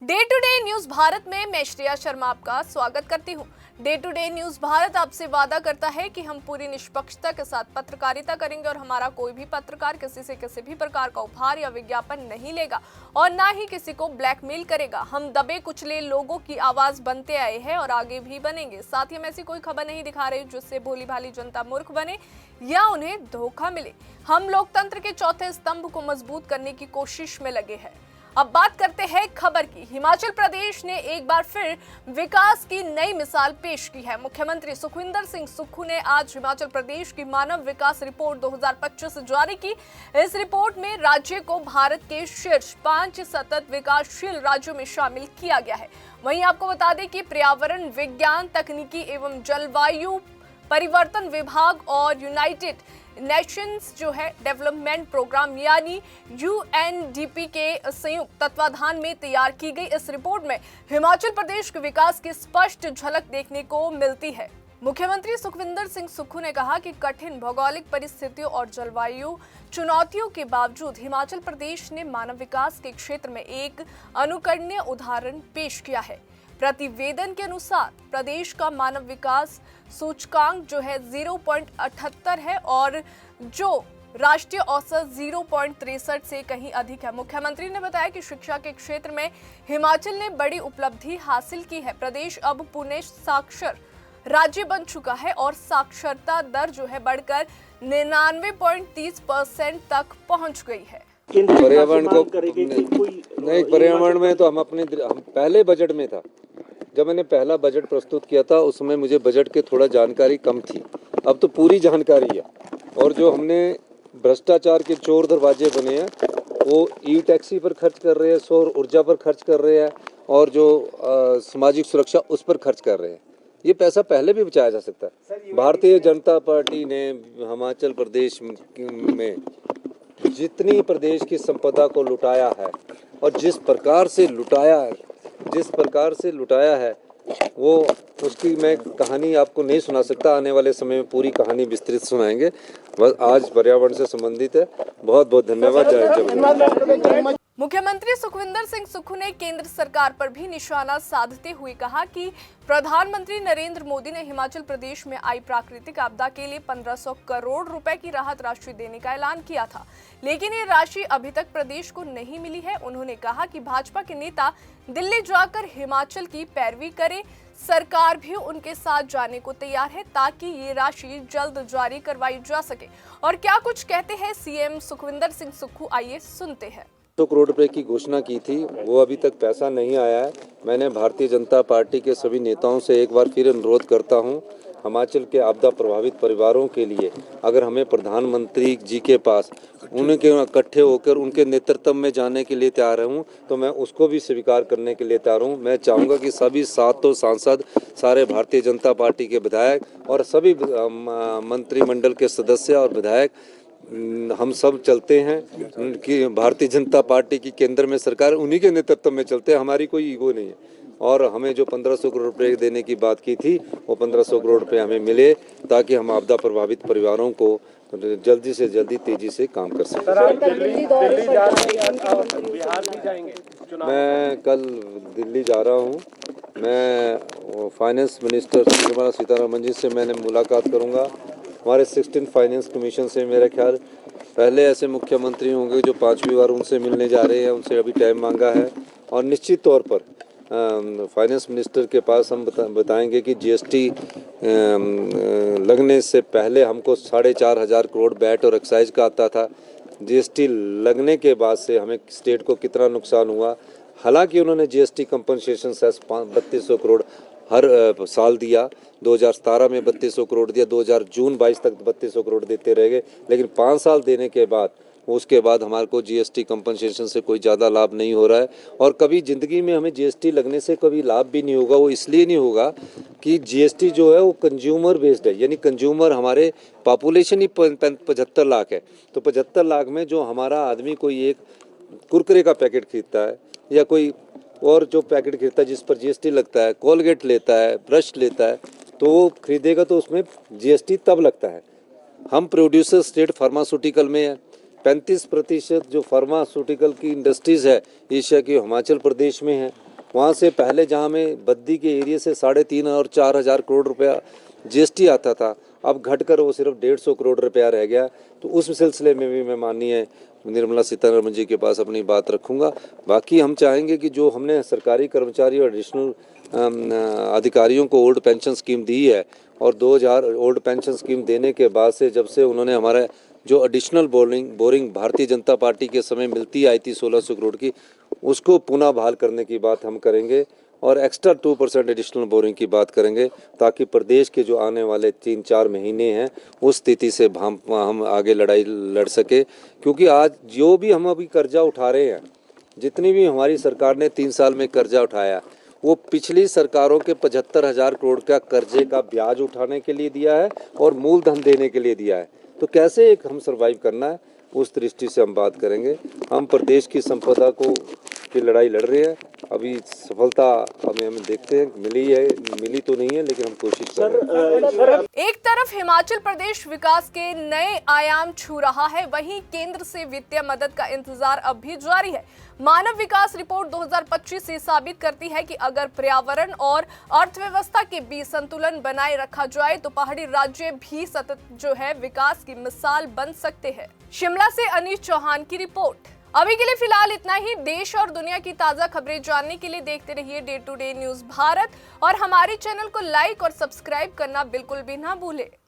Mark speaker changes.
Speaker 1: Day to day news Bharat में मैं श्रेया शर्मा आपका स्वागत करती हूं। Day to day news Bharat आपसे वादा करता है कि हम पूरी निष्पक्षता के साथ पत्रकारिता करेंगे और हमारा कोई भी पत्रकार किसी से किसी भी प्रकार का उपहार या विज्ञापन नहीं लेगा और ना ही किसी को ब्लैकमेल करेगा। हम दबे कुचले लोगों की आवाज बनते आए हैं और आगे भी बनेंगे। साथ ही हम ऐसी कोई खबर नहीं दिखा रहे जिससे भोली भाली जनता मूर्ख बने या उन्हें धोखा मिले। हम लोकतंत्र के चौथे स्तंभ को मजबूत करने की कोशिश में लगे हैं। अब बात करते हैं खबर की। हिमाचल प्रदेश ने एक बार फिर विकास की नई मिसाल पेश की है। मुख्यमंत्री सुखविंदर सिंह सुक्खू ने आज हिमाचल प्रदेश की मानव विकास रिपोर्ट 2025 जारी की। इस रिपोर्ट में राज्य को भारत के शीर्ष 5 सतत विकासशील राज्यों में शामिल किया गया है। वहीं आपको बता दें कि पर्यावरण विज्ञान, तकनीकी एवं जलवायु परिवर्तन विभाग और यूनाइटेड नेशंस जो है डेवलपमेंट प्रोग्राम यानी यूएनडीपी के संयुक्त तत्वाधान में तैयार की गई इस रिपोर्ट में हिमाचल प्रदेश के विकास की स्पष्ट झलक देखने को मिलती है। मुख्यमंत्री सुखविंदर सिंह सुक्खू ने कहा कि कठिन भौगोलिक परिस्थितियों और जलवायु चुनौतियों के बावजूद हिमाचल प्रदेश ने मानव विकास के क्षेत्र में एक अनुकरणीय उदाहरण पेश किया है। प्रतिवेदन के अनुसार प्रदेश का मानव विकास सूचकांक जो है 0.78 है और जो राष्ट्रीय औसत 0.63 से कहीं अधिक है। मुख्यमंत्री ने बताया कि शिक्षा के क्षेत्र में हिमाचल ने बड़ी उपलब्धि हासिल की है। प्रदेश अब पुणे साक्षर राज्य बन चुका है और साक्षरता दर जो है बढ़कर 99.30% तक पहुंच गई है।
Speaker 2: पर्यावरण को नहीं, पर्यावरण में तो हम पहले बजट में था, जब मैंने पहला बजट प्रस्तुत किया था उसमें मुझे बजट के थोड़ा जानकारी कम थी। अब तो पूरी जानकारी है। और जो हमने भ्रष्टाचार के चोर दरवाजे बने हैं वो ई टैक्सी पर खर्च कर रहे हैं, सौर ऊर्जा पर खर्च कर रहे हैं और जो सामाजिक सुरक्षा उस पर खर्च कर रहे हैं। ये पैसा पहले भी बचाया जा सकता है। भारतीय जनता पार्टी ने हिमाचल प्रदेश में जितनी प्रदेश की संपदा को लुटाया है और जिस प्रकार से लुटाया है वो उसकी मैं कहानी आपको नहीं सुना सकता। आने वाले समय में पूरी कहानी विस्तृत सुनाएंगे। बस आज पर्यावरण से संबंधित है। बहुत बहुत धन्यवाद। जय।
Speaker 1: मुख्यमंत्री सुखविंदर सिंह सुक्खू ने केंद्र सरकार पर भी निशाना साधते हुए कहा कि प्रधानमंत्री नरेंद्र मोदी ने हिमाचल प्रदेश में आई प्राकृतिक आपदा के लिए 1500 करोड़ रुपए की राहत राशि देने का ऐलान किया था, लेकिन ये राशि अभी तक प्रदेश को नहीं मिली है। उन्होंने कहा कि भाजपा के नेता दिल्ली जाकर हिमाचल की पैरवी करें। सरकार भी उनके साथ जाने को तैयार है ताकि ये राशि जल्द जारी करवाई जा सके। और क्या कुछ कहते हैं सीएम सुखविंदर सिंह सुक्खू, आइए सुनते हैं।
Speaker 2: 100 करोड़ रुपए की घोषणा की थी, वो अभी तक पैसा नहीं आया है। मैंने भारतीय जनता पार्टी के सभी नेताओं से एक बार फिर अनुरोध करता हूं, हिमाचल के आपदा प्रभावित परिवारों के लिए अगर हमें प्रधानमंत्री जी के पास उनके इकट्ठे होकर उनके नेतृत्व में जाने के लिए तैयार हूं तो मैं उसको भी स्वीकार करने के लिए तैयार हूं। मैं चाहूँगा कि सभी सातों सांसद, सारे भारतीय जनता पार्टी के विधायक और सभी मंत्रिमंडल के सदस्य और विधायक हम सब चलते हैं कि भारतीय जनता पार्टी की केंद्र में सरकार, उन्हीं के नेतृत्व में चलते हैं। हमारी कोई ईगो नहीं है। और हमें जो 1500 करोड़ रुपए देने की बात की थी वो 1500 करोड़ रुपए हमें मिले ताकि हम आपदा प्रभावित परिवारों को जल्दी से जल्दी तेजी से काम कर सकें। मैं कल दिल्ली जा रहा हूँ। मैं फाइनेंस मिनिस्टर निर्मला सीतारमण जी से मैंने मुलाकात करूँगा। हमारे 16 फाइनेंस कमीशन से मेरा ख्याल पहले ऐसे मुख्यमंत्री होंगे जो 5वीं बार उनसे मिलने जा रहे हैं। उनसे अभी टाइम मांगा है और निश्चित तौर पर फाइनेंस मिनिस्टर के पास हम बताएंगे कि जीएसटी लगने से पहले हमको 4,500 करोड़ वैट और एक्साइज का आता था। जीएसटी लगने के बाद से हमें स्टेट को कितना नुकसान हुआ। हालांकि उन्होंने जीएसटी कंपनसेशन सेस 3200 करोड़ हर साल दिया। 2017 में 3200 करोड़ दिया, जून 22 तक 3200 करोड़ देते रह गए। लेकिन 5 साल देने के बाद उसके बाद हमारे को जीएसटी कंपनसेशन से कोई ज़्यादा लाभ नहीं हो रहा है। और कभी ज़िंदगी में हमें जीएसटी लगने से कभी लाभ भी नहीं होगा। वो इसलिए नहीं होगा कि जीएसटी जो है वो कंज्यूमर बेस्ड है, यानी कंज्यूमर हमारे पॉपुलेशन ही 75 लाख है। तो 75 लाख में जो हमारा आदमी कोई एक कुरकुरे का पैकेट खरीदता है या कोई और जो पैकेट खरीदता है जिस पर जीएसटी लगता है, कोलगेट लेता है, ब्रश लेता है, तो वो खरीदेगा तो उसमें जीएसटी तब लगता है। हम प्रोड्यूसर स्टेट फार्मास्यूटिकल में है। 35% जो फार्मास्यूटिकल की इंडस्ट्रीज़ है एशिया की हिमाचल प्रदेश में है। वहाँ से पहले जहाँ हमें बद्दी के एरिया से 3.5 और 4 हज़ार करोड़ रुपया जीएसटी आता था, अब घटकर वो सिर्फ 150 करोड़ रुपया रह गया। तो उस सिलसिले में भी मैं माननीय निर्मला सीतारमण जी के पास अपनी बात रखूंगा। बाकी हम चाहेंगे कि जो हमने सरकारी कर्मचारी और एडिशनल अधिकारियों को ओल्ड पेंशन स्कीम दी है, और 2000 ओल्ड पेंशन स्कीम देने के बाद से जब से उन्होंने हमारा जो additional boring Bharatiya Janata party के समय मिलती आई थी 1600 करोड़ की, उसको पुनः बहाल करने की बात हम करेंगे और एक्स्ट्रा 2% एडिशनल बोरिंग की बात करेंगे, ताकि प्रदेश के जो आने वाले 3-4 महीने हैं उस स्थिति से हम आगे लड़ाई लड़ सके। क्योंकि आज जो भी हम अभी कर्जा उठा रहे हैं, जितनी भी हमारी सरकार ने 3 साल में कर्जा उठाया, वो पिछली सरकारों के 75,000 करोड़ का कर्जे का ब्याज उठाने के लिए दिया है और मूलधन देने के लिए दिया है। तो कैसे एक हम सर्वाइव करना है, उस दृष्टि से हम बात करेंगे। हम प्रदेश की संपदा की लड़ाई लड़ रहे हैं। अभी सफलता हमें देखते हैं, मिली तो नहीं है, लेकिन हम कोशिश कर रहे हैं।
Speaker 1: एक तरफ हिमाचल प्रदेश विकास के नए आयाम छू रहा है, वहीं केंद्र से वित्तीय मदद का इंतजार अब भी जारी है। मानव विकास रिपोर्ट 2025 से साबित करती है कि अगर पर्यावरण और अर्थव्यवस्था के बीच संतुलन बनाए रखा जाए तो पहाड़ी राज्य भी सतत जो है विकास की मिसाल बन सकते हैं। शिमला से अनीश चौहान की रिपोर्ट। अभी के लिए फिलहाल इतना ही। देश और दुनिया की ताजा खबरें जानने के लिए देखते रहिए day to day news Bharat और हमारे चैनल को लाइक और सब्सक्राइब करना बिल्कुल भी ना भूलें।